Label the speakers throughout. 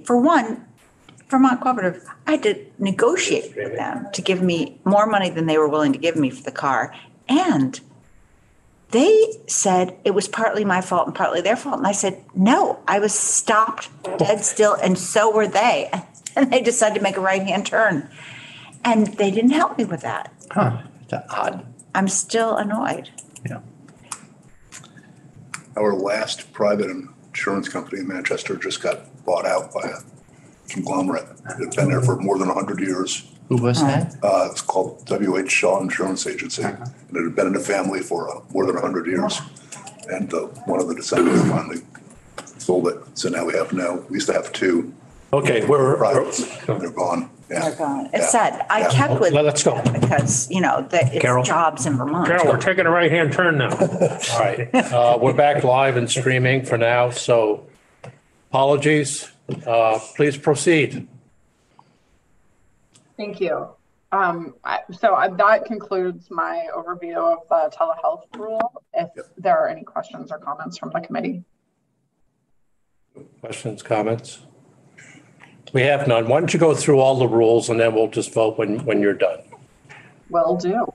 Speaker 1: For one, Vermont Cooperative, I had to negotiate with them to give me more money than they were willing to give me for the car. And they said it was partly my fault and partly their fault. And I said, no, I was stopped dead still. And so were they. And they decided to make a right-hand turn. And they didn't help me with that.
Speaker 2: Huh, that's odd.
Speaker 1: I'm still annoyed.
Speaker 2: Yeah.
Speaker 3: Our last private insurance company in Manchester just got bought out by a conglomerate. It had been there for more than 100 years.
Speaker 2: Who was that?
Speaker 3: It's called W.H. Shaw Insurance Agency. And it had been in the family for more than 100 years. And one of the descendants finally sold it. So now we used to have two.
Speaker 4: Okay,
Speaker 3: They're gone. Yeah.
Speaker 1: They're gone. It's sad. I kept with
Speaker 4: Let's go.
Speaker 1: because,
Speaker 4: Carol?
Speaker 1: it's jobs in Vermont.
Speaker 4: Carol, we're taking a right-hand turn now. All right, we're back live and streaming for now, so apologies. Please proceed.
Speaker 5: Thank you. That concludes my overview of the telehealth rule. If there are any questions or comments from the committee.
Speaker 4: Questions, comments? We have none. Why don't you go through all the rules and then we'll just vote when you're done.
Speaker 5: Will do.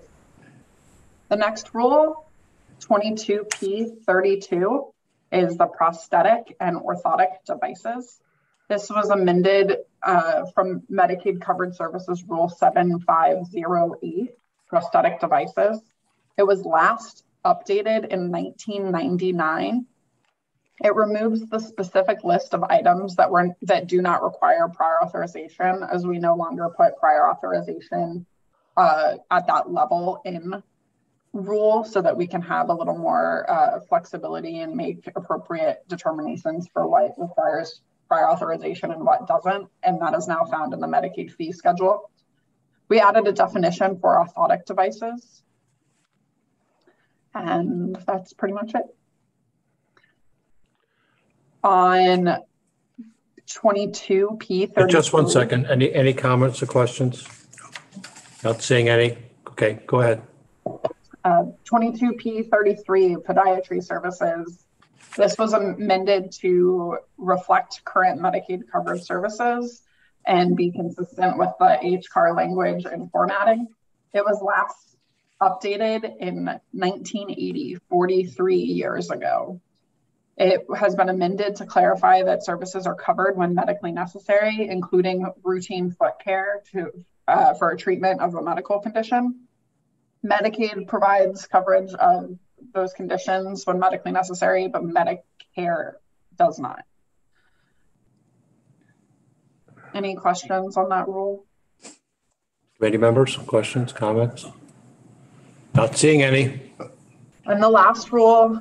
Speaker 5: The next rule, 22P32, is the prosthetic and orthotic devices. This was amended from Medicaid Covered Services Rule 7508, prosthetic devices. It was last updated in 1999. It removes the specific list of items that do not require prior authorization, as we no longer put prior authorization at that level in rule, so that we can have a little more flexibility and make appropriate determinations for what requires prior authorization and what doesn't. And that is now found in the Medicaid fee schedule. We added a definition for orthotic devices. And that's pretty much it. On 22P32.
Speaker 4: Just 1 second. Any comments or questions? Not seeing any. Okay, go ahead.
Speaker 5: 22P33, podiatry services. This was amended to reflect current Medicaid covered services and be consistent with the Lcar language and formatting. It was last updated in 1980, 43 years ago. It has been amended to clarify that services are covered when medically necessary, including routine foot care for a treatment of a medical condition. Medicaid provides coverage of those conditions when medically necessary, but Medicare does not. Any questions on that rule?
Speaker 4: Committee members, questions, comments? Not seeing any.
Speaker 5: And the last rule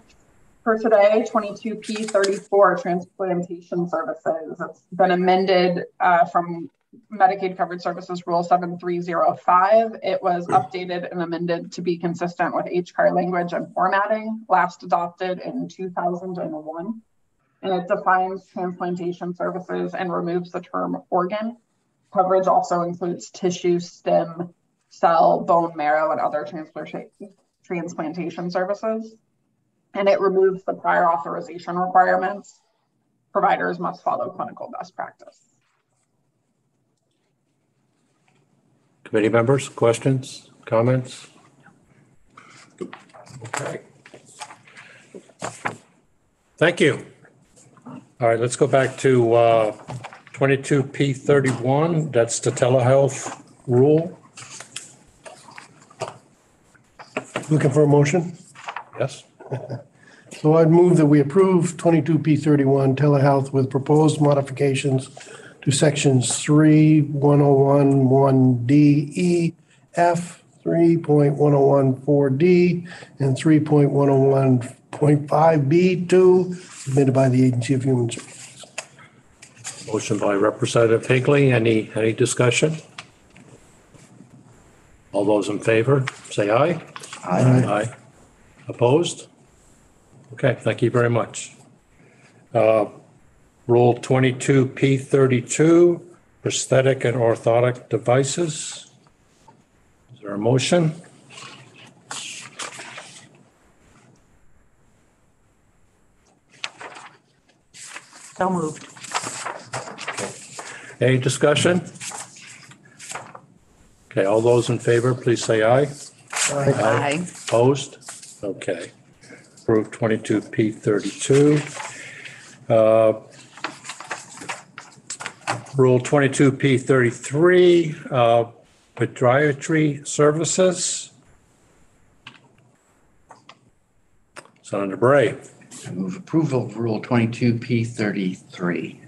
Speaker 5: for today, 22P34, transplantation services. It's been amended from Medicaid Covered Services Rule 7305. It was updated and amended to be consistent with Lcar language and formatting, last adopted in 2001. And it defines transplantation services and removes the term organ. Coverage also includes tissue, stem, cell, bone marrow, and other transplantation services. And it removes the prior authorization requirements. Providers must follow clinical best practice.
Speaker 4: Committee members, questions, comments? Okay. Thank you. All right, let's go back to 22P31. That's the telehealth rule.
Speaker 6: Looking for a motion?
Speaker 4: Yes.
Speaker 6: So I'd move that we approve 22P31 telehealth with proposed modifications to sections 3.1011 E, F, 3.1014D, and 3.101.5B2, submitted by the Agency of Human Services.
Speaker 4: Motion by Representative Higley. Any discussion? All those in favor, say aye.
Speaker 6: Aye.
Speaker 4: Aye. Opposed? Okay, thank you very much. Rule 22P32, prosthetic and orthotic devices. Is there a motion?
Speaker 1: So moved.
Speaker 4: Okay, Any discussion? Okay, all those in favor, please say aye.
Speaker 1: Aye.
Speaker 4: Opposed? Okay. Approved 22P32. Rule 22P33, podiatry services. Senator Bray,
Speaker 2: I move approval of Rule 22P33.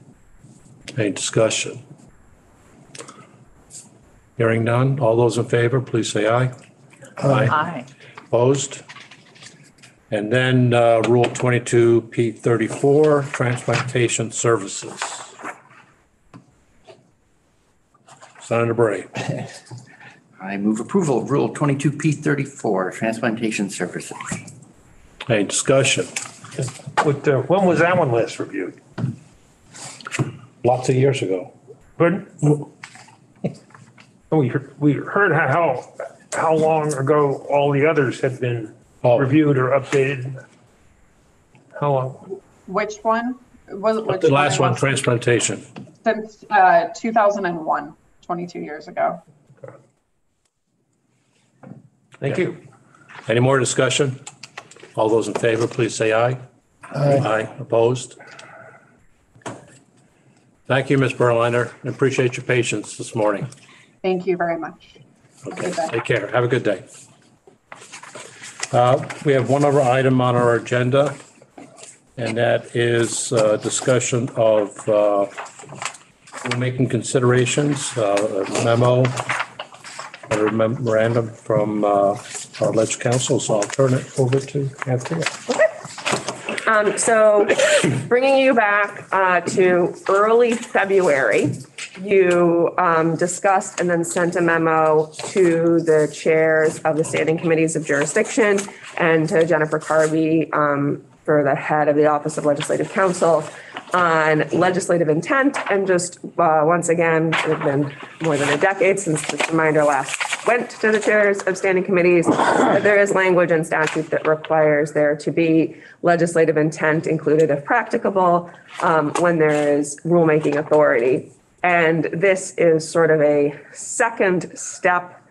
Speaker 4: any discussion? Hearing none. All those in favor, please say aye.
Speaker 1: Aye.
Speaker 4: Opposed? And then Rule 22P34, transplantation services. Senator Bray,
Speaker 2: I move approval of Rule 22P34, transplantation services.
Speaker 4: any discussion?
Speaker 7: When was that one last reviewed?
Speaker 4: Lots of years ago.
Speaker 7: Pardon? We heard how long ago all the others had been
Speaker 4: Oh.
Speaker 7: reviewed or updated. How long?
Speaker 5: Which one? Which
Speaker 4: The last one,
Speaker 5: was-
Speaker 4: transplantation.
Speaker 5: Since 2001, 22 years ago.
Speaker 7: Thank you.
Speaker 4: Any more discussion? All those in favor, please say aye. Aye. Opposed? Thank you, Ms. Berliner. I appreciate your patience this morning.
Speaker 5: Thank you very much.
Speaker 4: Okay, take care. Have a good day. We have one other item on our agenda, and that is discussion of rulemaking considerations, a memo, a memorandum from our alleged counsel. So I'll turn it over to Anthea.
Speaker 8: So bringing you back to early February, you discussed and then sent a memo to the chairs of the standing committees of jurisdiction and to Jennifer Carby for the head of the Office of Legislative Counsel on legislative intent. And just once again, it had been more than a decade since this reminder last went to the chairs of standing committees. There is language in statute that requires there to be legislative intent included if practicable when there is rulemaking authority. And this is sort of a second step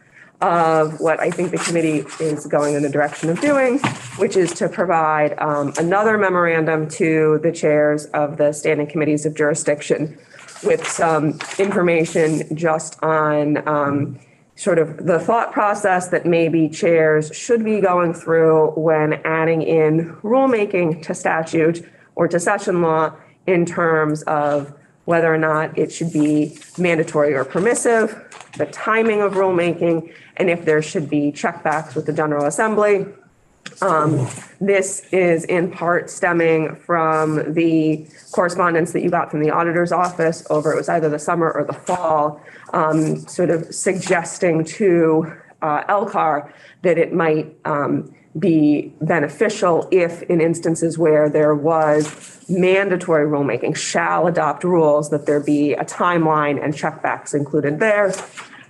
Speaker 8: of what I think the committee is going in the direction of doing, which is to provide another memorandum to the chairs of the standing committees of jurisdiction with some information just on sort of the thought process that maybe chairs should be going through when adding in rulemaking to statute or to session law in terms of whether or not it should be mandatory or permissive, the timing of rulemaking, and if there should be checkbacks with the General Assembly. This is in part stemming from the correspondence that you got from the auditor's office over, it was either the summer or the fall, sort of suggesting to Lcar that it might be beneficial if in instances where there was mandatory rulemaking, shall adopt rules, that there be a timeline and checkbacks included there.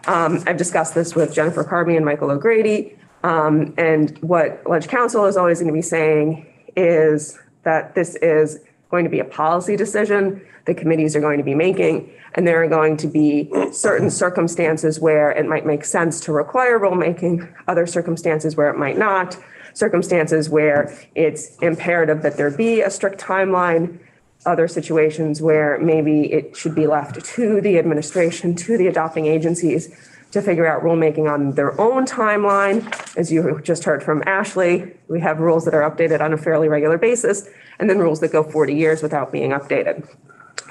Speaker 8: I've discussed this with Jennifer Carby and Michael O'Grady. And what Ledge Council is always going to be saying is that this is going to be a policy decision the committees are going to be making, and there are going to be certain circumstances where it might make sense to require rulemaking, other circumstances where it might not, circumstances where it's imperative that there be a strict timeline, other situations where maybe it should be left to the administration, to the adopting agencies to figure out rulemaking on their own timeline. As you just heard from Ashley, we have rules that are updated on a fairly regular basis, and then rules that go 40 years without being updated.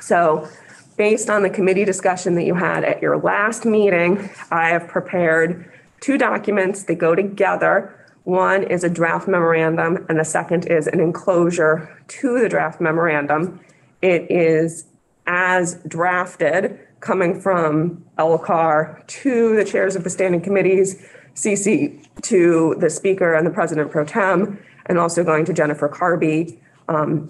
Speaker 8: So based on the committee discussion that you had at your last meeting, I have prepared two documents that go together. One is a draft memorandum, and the second is an enclosure to the draft memorandum. It is as drafted, coming from Lcar to the chairs of the standing committees, CC to the speaker and the president pro tem, and also going to Jennifer Carby.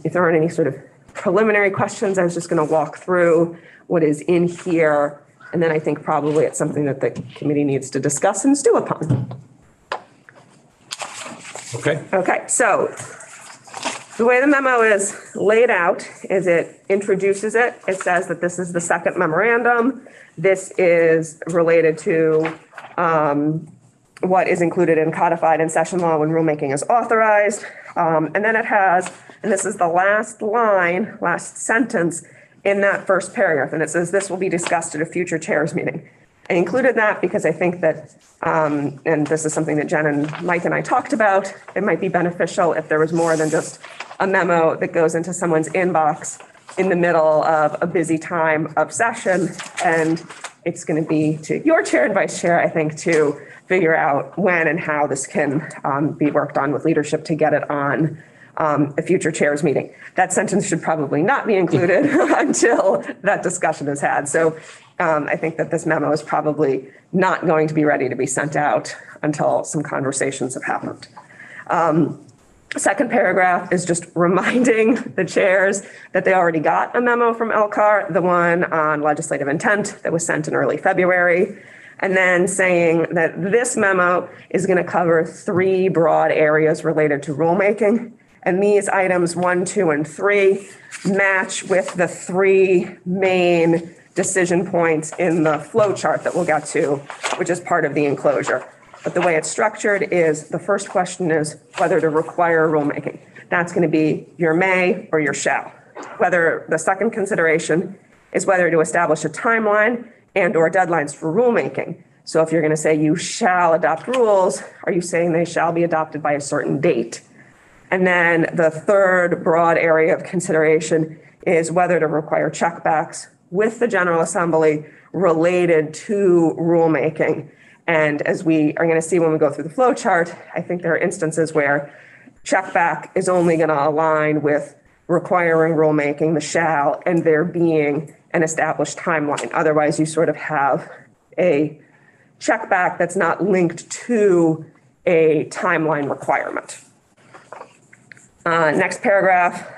Speaker 8: If there aren't any sort of preliminary questions, I was just going to walk through what is in here, and then I think probably it's something that the committee needs to discuss and stew upon.
Speaker 4: Okay.
Speaker 8: Okay, so The way the memo is laid out is it introduces it. It says that this is the second memorandum. This is related to what is included in codified and session law when rulemaking is authorized. And then it has, and this is the last line, last sentence in that first paragraph. And it says, this will be discussed at a future chairs meeting. I included that because I think that, and this is something that Jen and Mike and I talked about, it might be beneficial if there was more than just a memo that goes into someone's inbox in the middle of a busy time of session. And it's going to be to your chair and vice chair, I think, to figure out when and how this can be worked on with leadership to get it on a future chairs meeting. That sentence should probably not be included until that discussion is had. So I think that this memo is probably not going to be ready to be sent out until some conversations have happened. Second paragraph is just reminding the chairs that they already got a memo from Lcar, the one on legislative intent that was sent in early February, and then saying that this memo is going to cover 3 broad areas related to rulemaking. And these items 1, 2, and 3 match with the 3 main decision points in the flow chart that we'll get to, which is part of the enclosure. But the way it's structured is the first question is whether to require rulemaking. That's going to be your may or your shall. Whether the second consideration is whether to establish a timeline and or deadlines for rulemaking. So if you're going to say you shall adopt rules, are you saying they shall be adopted by a certain date? And then the third broad area of consideration is whether to require checkbacks with the General Assembly related to rulemaking. And as we are going to see when we go through the flow chart, I think there are instances where checkback is only going to align with requiring rulemaking, the shall, and there being an established timeline. Otherwise, you sort of have a checkback that's not linked to a timeline requirement. Next paragraph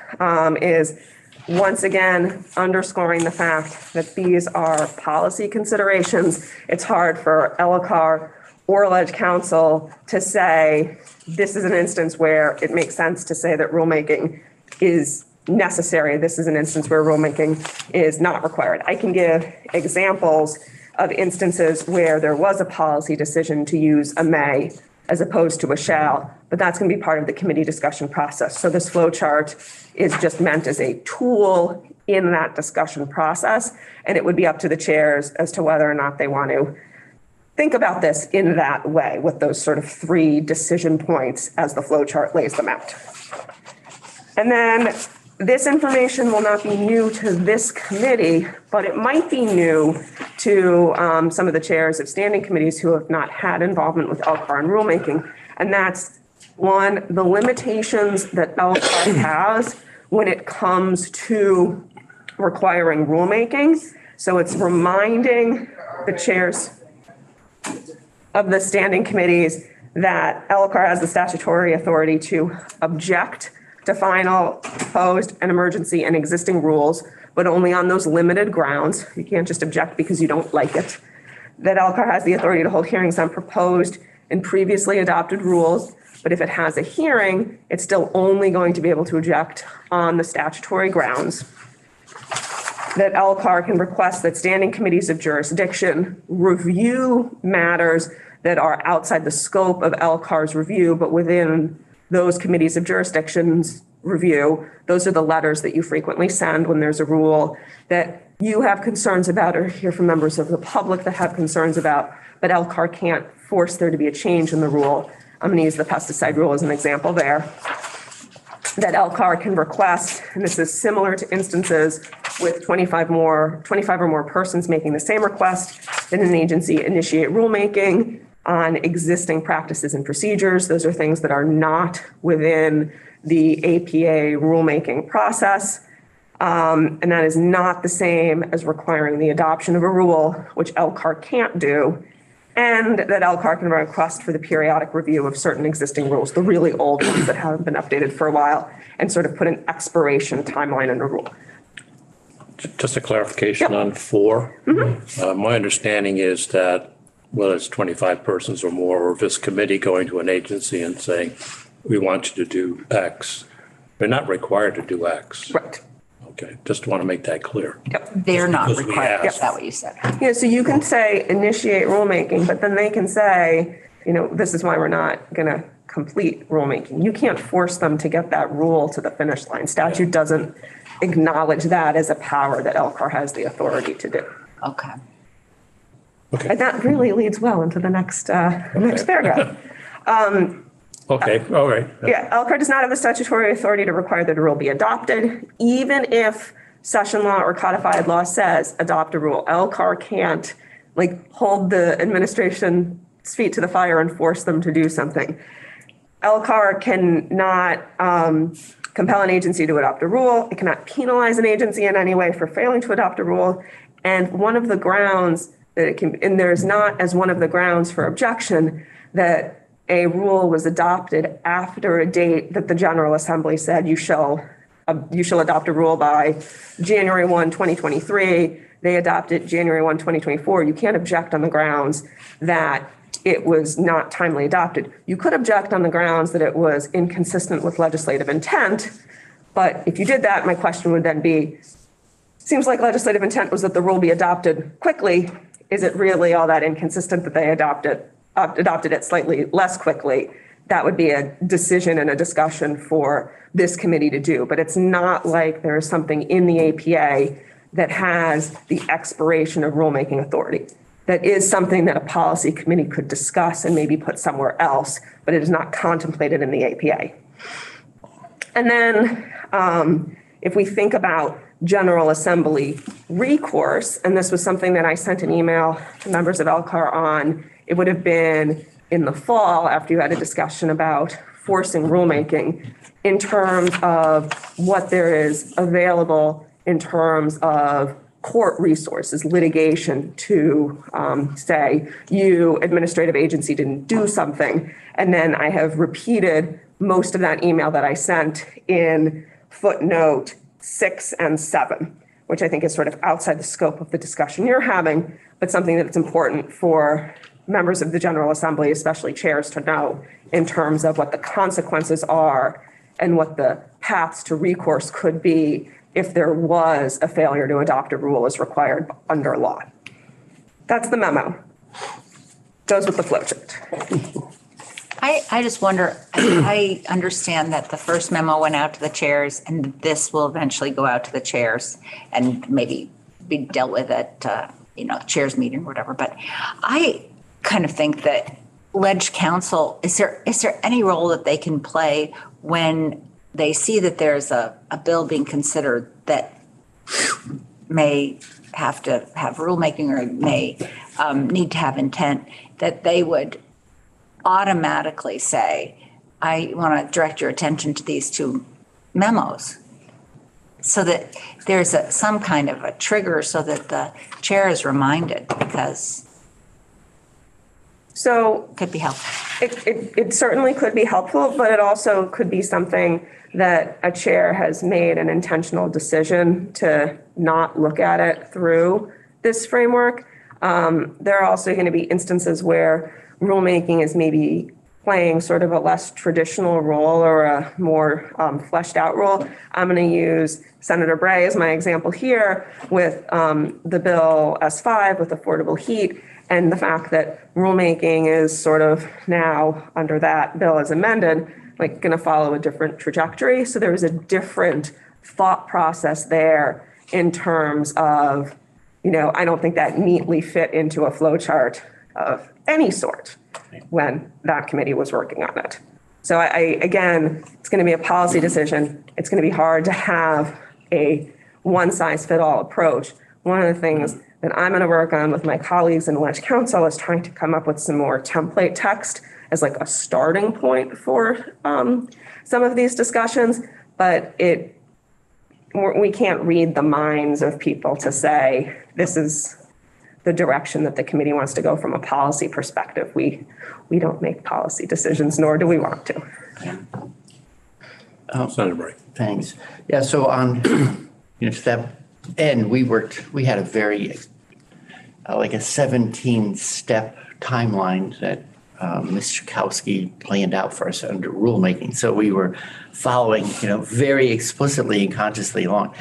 Speaker 8: is once again underscoring the fact that these are policy considerations. It's hard for Lcar or Ledge Council to say this is an instance where it makes sense to say that rulemaking is necessary. This is an instance where rulemaking is not required. I can give examples of instances where there was a policy decision to use a may as opposed to a shall, but that's going to be part of the committee discussion process. So this flow chart is just meant as a tool in that discussion process, and it would be up to the chairs as to whether or not they want to think about this in that way with those sort of 3 decision points as the flow chart lays them out. And then this information will not be new to this committee, but it might be new to some of the chairs of standing committees who have not had involvement with Lcar and rulemaking. And that's one, the limitations that Lcar has when it comes to requiring rulemaking. So it's reminding the chairs of the standing committees that Lcar has the statutory authority to object to final, proposed, and emergency and existing rules, but only on those limited grounds. You can't just object because you don't like it. That Lcar has the authority to hold hearings on proposed and previously adopted rules, but if it has a hearing, it's still only going to be able to object on the statutory grounds. That Lcar can request that standing committees of jurisdiction review matters that are outside the scope of Lcar's review, but within those committees of jurisdictions review. Those are the letters that you frequently send when there's a rule that you have concerns about or hear from members of the public that have concerns about, but Lcar can't force there to be a change in the rule. I'm going to use the pesticide rule as an example there. That Lcar can request, and this is similar to instances with 25 or more persons making the same request, that an agency initiate rulemaking on existing practices and procedures. Those are things that are not within the APA rulemaking process. And that is not the same as requiring the adoption of a rule, which Lcar can't do. And that Lcar can request for the periodic review of certain existing rules, the really old ones that haven't been updated for a while, and sort of put an expiration timeline in a rule.
Speaker 4: Just a clarification on 4. My understanding is that whether it's 25 persons or more, or if this committee going to an agency and saying, we want you to do X, They're not required to do X.
Speaker 8: Right.
Speaker 4: Okay, just want to make that clear.
Speaker 1: They're not
Speaker 4: Because we
Speaker 1: required. Is
Speaker 4: asked.
Speaker 1: that what you said?
Speaker 8: Yeah, so you can say initiate rulemaking, but then they can say, this is why we're not going to complete rulemaking. You can't force them to get that rule to the finish line. Statute doesn't acknowledge that as a power that Lcar has the authority to do.
Speaker 1: Okay.
Speaker 8: And that really leads well into the next paragraph.
Speaker 4: Okay, all right.
Speaker 8: Yeah, Lcar does not have the statutory authority to require that a rule be adopted, even if session law or codified law says adopt a rule. Lcar can't hold the administration's feet to the fire and force them to do something. Lcar cannot compel an agency to adopt a rule. It cannot penalize an agency in any way for failing to adopt a rule. And one of the grounds that it can, and there's not as one of the grounds for objection that a rule was adopted after a date that the General Assembly said you shall adopt a rule by January 1, 2023. They adopted January 1, 2024. You can't object on the grounds that it was not timely adopted. You could object on the grounds that it was inconsistent with legislative intent. But if you did that, my question would then be, seems like legislative intent was that the rule be adopted quickly. Is it really all that inconsistent that they adopted it slightly less quickly? That would be a decision and a discussion for this committee to do. But it's not like there's something in the APA that has the expiration of rulemaking authority. That is something that a policy committee could discuss and maybe put somewhere else, but it is not contemplated in the APA. And then if we think about General Assembly recourse, and this was something that I sent an email to members of Lcar on, it would have been in the fall after you had a discussion about forcing rulemaking in terms of what there is available in terms of court resources, litigation to say you administrative agency didn't do something. And then I have repeated most of that email that I sent in footnote 6 and 7, which I think is sort of outside the scope of the discussion you're having, but something that's important for members of the General Assembly, especially chairs, to know in terms of what the consequences are and what the paths to recourse could be if there was a failure to adopt a rule as required under law. That's the memo. Goes with the flowchart.
Speaker 1: I just wonder, I understand that the first memo went out to the chairs and this will eventually go out to the chairs and maybe be dealt with at, chairs meeting or whatever. But I kind of think that Ledge Council, is there any role that they can play when they see that there's a bill being considered that may have to have rulemaking or may need to have intent, that they would automatically say, I want to direct your attention to these two memos, so that there's some kind of a trigger so that the chair is reminded, because
Speaker 8: So
Speaker 1: it could be helpful.
Speaker 8: it certainly could be helpful, but it also could be something that a chair has made an intentional decision to not look at it through this framework. There are also going to be instances where rulemaking is maybe playing sort of a less traditional role or a more fleshed out role. I'm going to use Senator Bray as my example here with the bill S5 with affordable heat, and the fact that rulemaking is sort of now under that bill as amended, like going to follow a different trajectory. So there is a different thought process there in terms of, I don't think that neatly fit into a flow chart of any sort when that committee was working on it. So again, it's going to be a policy decision. It's going to be hard to have a one size fit all approach. One of the things that I'm going to work on with my colleagues in Ledge Council is trying to come up with some more template text as like a starting point for some of these discussions, but we can't read the minds of people to say this is the direction that the committee wants to go from a policy perspective. We don't make policy decisions, nor do we want to.
Speaker 4: Senator Bray.
Speaker 2: Thanks. Yeah, so on, step N, we had a very, like a 17-step timeline that Ms. Chakowski planned out for us under rulemaking. So we were following, very explicitly and consciously along.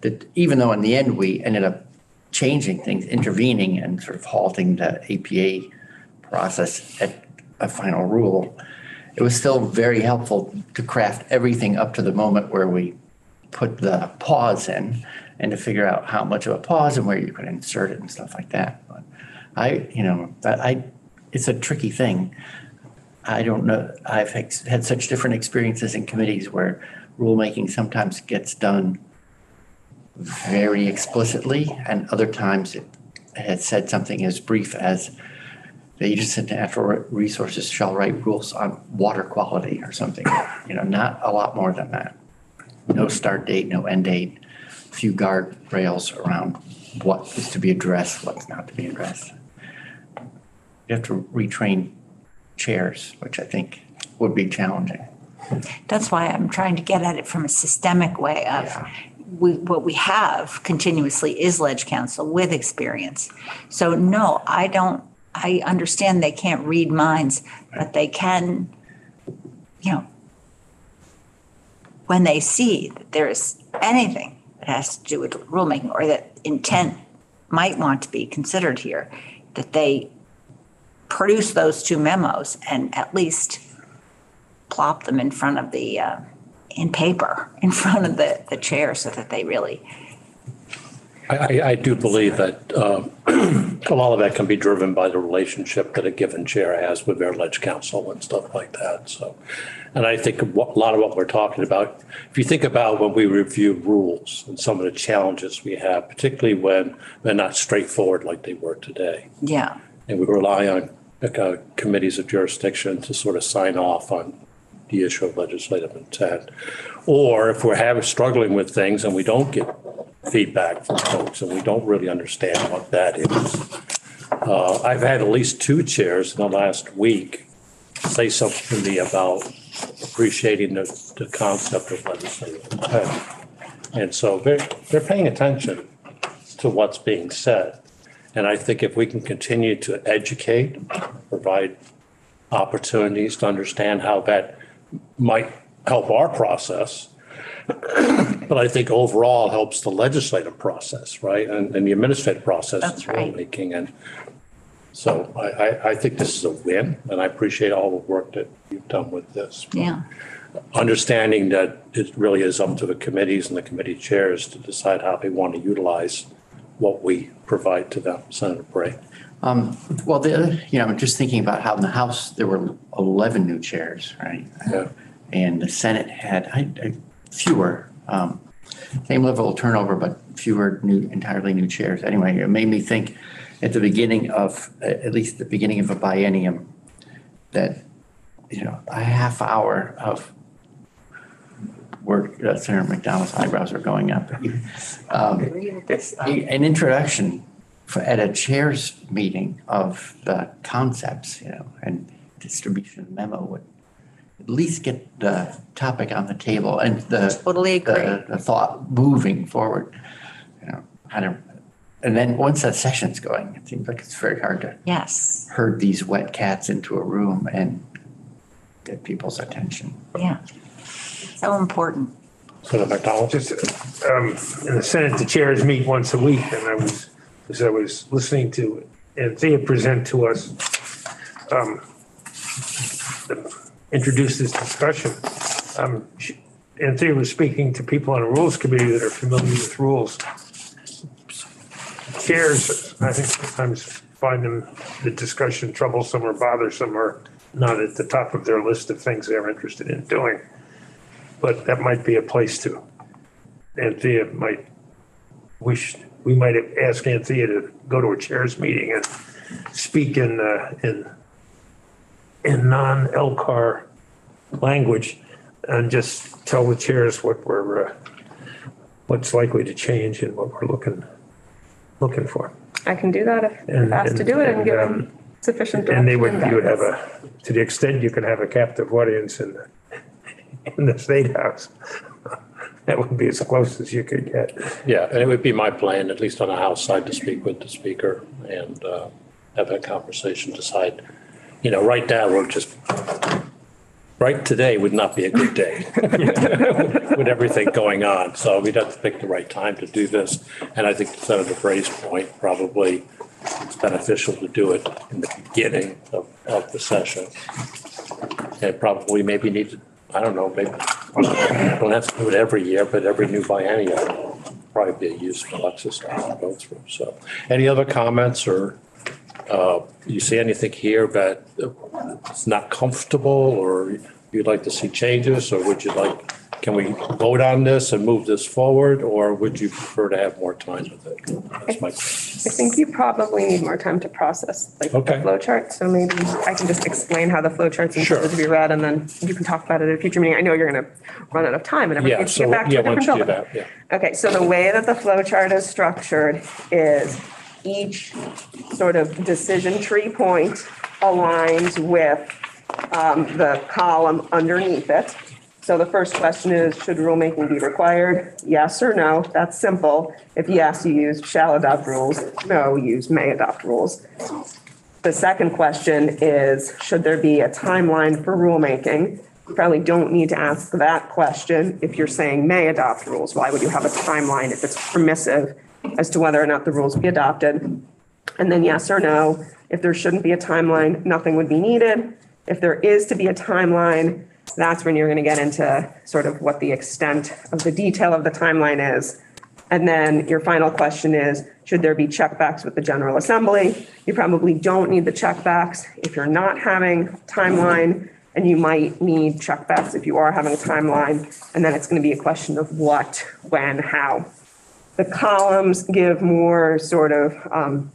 Speaker 2: That even though in the end we ended up changing things, intervening and sort of halting the APA process at a final rule, it was still very helpful to craft everything up to the moment where we put the pause in and to figure out how much of a pause and where you could insert it and stuff like that. But it's a tricky thing. I don't know. I've had such different experiences in committees where rulemaking sometimes gets done very explicitly, and other times it has said something as brief as the Agency of Natural Resources shall write rules on water quality or something. Not a lot more than that. No start date, no end date, a few guardrails around what is to be addressed, what's not to be addressed. You have to retrain chairs, which I think would be challenging.
Speaker 1: That's why I'm trying to get at it from a systemic way of what we have continuously is ledge counsel with experience. So no, I understand they can't read minds, but they can, when they see that there is anything that has to do with rulemaking or that intent might want to be considered here, that they produce those two memos and at least plop them in front of the, in paper, in front of the chair so that they really.
Speaker 4: I do believe that a lot of that can be driven by the relationship that a given chair has with their ledge counsel and stuff like that. So, and I think a lot of what we're talking about, if you think about when we review rules and some of the challenges we have, particularly when they're not straightforward like they were today.
Speaker 1: Yeah.
Speaker 4: And we rely on committees of jurisdiction to sort of sign off on the issue of legislative intent. Or if we're struggling with things and we don't get feedback from folks and we don't really understand what that is. I've had at least two chairs in the last week say something to me about appreciating the concept of legislative intent. And so they're paying attention to what's being said. And I think if we can continue to educate, provide opportunities to understand how that might help our process, but I think overall helps the legislative process, right? And the administrative process.
Speaker 1: That's right.
Speaker 4: Rulemaking. And so I think this is a win, and I appreciate all the work that you've done with this.
Speaker 1: Yeah.
Speaker 4: Understanding that it really is up to the committees and the committee chairs to decide how they want to utilize what we provide to them. Senator Bray.
Speaker 2: Well, the other, just thinking about how in the House there were 11 new chairs, right?
Speaker 4: Yeah.
Speaker 2: And the Senate had fewer, same level of turnover, but fewer entirely new chairs. Anyway, it made me think at least the beginning of a biennium that, a half hour of work, Senator McDonald's eyebrows are going up. An introduction at a chair's meeting of the concepts, and distribution of memo would at least get the topic on the table and
Speaker 1: Totally agree.
Speaker 2: the thought moving forward, and then once that session's going, it seems like it's very hard to herd these wet cats into a room and get people's attention.
Speaker 1: Yeah. So important.
Speaker 4: Senator McDonald.
Speaker 7: Just in the Senate, the chairs meet once a week, and as I was listening to Anthea present to us, introduce this discussion. Anthea was speaking to people on a rules committee that are familiar with rules. Chairs, I think sometimes find the discussion troublesome or bothersome or not at the top of their list of things they're interested in doing. But that might be a place to. Anthea might wish, we might ask Anthea to go to a chairs meeting and speak in non-Lcar language and just tell the chairs what's likely to change and what we're looking for.
Speaker 8: I can do that if asked to do it and give them sufficient direction.
Speaker 7: And you would have to the extent you can have a captive audience in the State House, that would be as close as you could get.
Speaker 4: Yeah, and it would be my plan, at least on the House side, to speak with the Speaker and have that conversation, decide right now right today would not be a good day with everything going on. So we'd have to pick the right time to do this. And I think to Senator Frey's point, probably it's beneficial to do it in the beginning of the session. And probably maybe need to, I don't know, maybe don't have to do it every year, but every new biennium probably be a useful exercise to go through. So any other comments or you see anything here that it's not comfortable or you'd like to see changes, or would you like, can we vote on this and move this forward, or would you prefer to have more time with it? That's my question.
Speaker 8: I think you probably need more time to process the flow chart. So maybe I can just explain how the flow chart's intended to be read, and then you can talk about it at a future meeting. I know you're going to run out of time and everything to get back to a different building.
Speaker 4: Yeah.
Speaker 8: Okay, so the way that the flow chart is structured is each sort of decision tree point aligns with the column underneath it. So the first question is, should rulemaking be required? Yes or no? That's simple. If yes, you use shall adopt rules. No, use may adopt rules. The second question is, should there be a timeline for rulemaking? You probably don't need to ask that question if you're saying may adopt rules. Why would you have a timeline if it's permissive as to whether or not the rules be adopted? And then yes or no, if there shouldn't be a timeline, nothing would be needed. If there is to be a timeline, that's when you're going to get into sort of what the extent of the detail of the timeline is. And then your final question is, should there be checkbacks with the General Assembly? You probably don't need the checkbacks if you're not having timeline, and you might need checkbacks if you are having a timeline. And then it's going to be a question of what, when, how. The columns give more sort of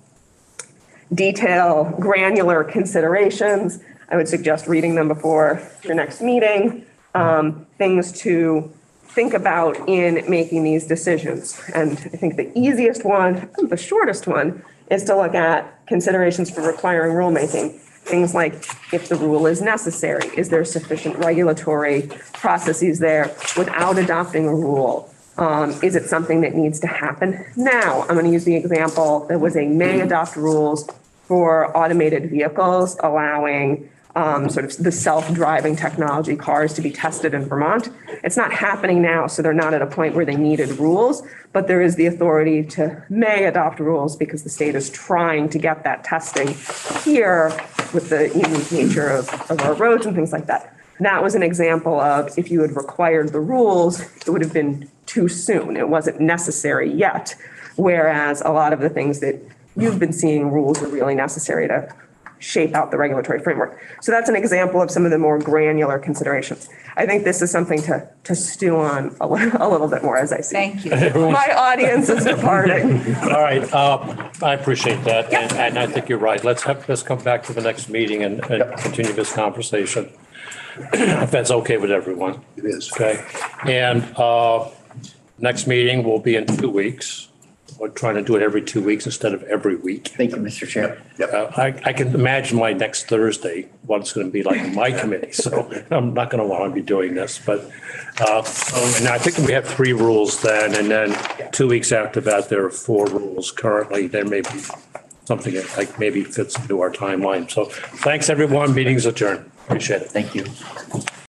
Speaker 8: detail, granular considerations. I would suggest reading them before your next meeting, things to think about in making these decisions. And I think the easiest one, the shortest one, is to look at considerations for requiring rulemaking. Things like, if the rule is necessary, is there sufficient regulatory processes there without adopting a rule? Is it something that needs to happen now? I'm going to use the example that was a may adopt rules for automated vehicles, allowing sort of the self-driving technology cars to be tested in Vermont. It's not happening now, so they're not at a point where they needed rules, but there is the authority to may adopt rules because the state is trying to get that testing here with the unique nature of our roads and things like that. That was an example of, if you had required the rules, it would have been too soon. It wasn't necessary yet. Whereas a lot of the things that you've been seeing, rules are really necessary to shape out the regulatory framework. So that's an example of some of the more granular considerations. I think this is something to stew on a little bit more, as I see.
Speaker 1: Thank you.
Speaker 8: My audience is departing.
Speaker 4: All right, I appreciate that, and I think you're right. Let's come back to the next meeting and continue this conversation, if that's okay with everyone.
Speaker 3: It is.
Speaker 4: Okay, and next meeting will be in 2 weeks. We're trying to do it every 2 weeks instead of every week.
Speaker 2: Thank you, Mr. Chair.
Speaker 4: I can imagine my next Thursday, what it's going to be like in my committee. So I'm not going to want to be doing this, but and I think we have 3 rules then, and then 2 weeks after that, there are 4 rules currently. There may be something that like maybe fits into our timeline. So thanks, everyone. Meeting's adjourned. Appreciate it.
Speaker 2: Thank you.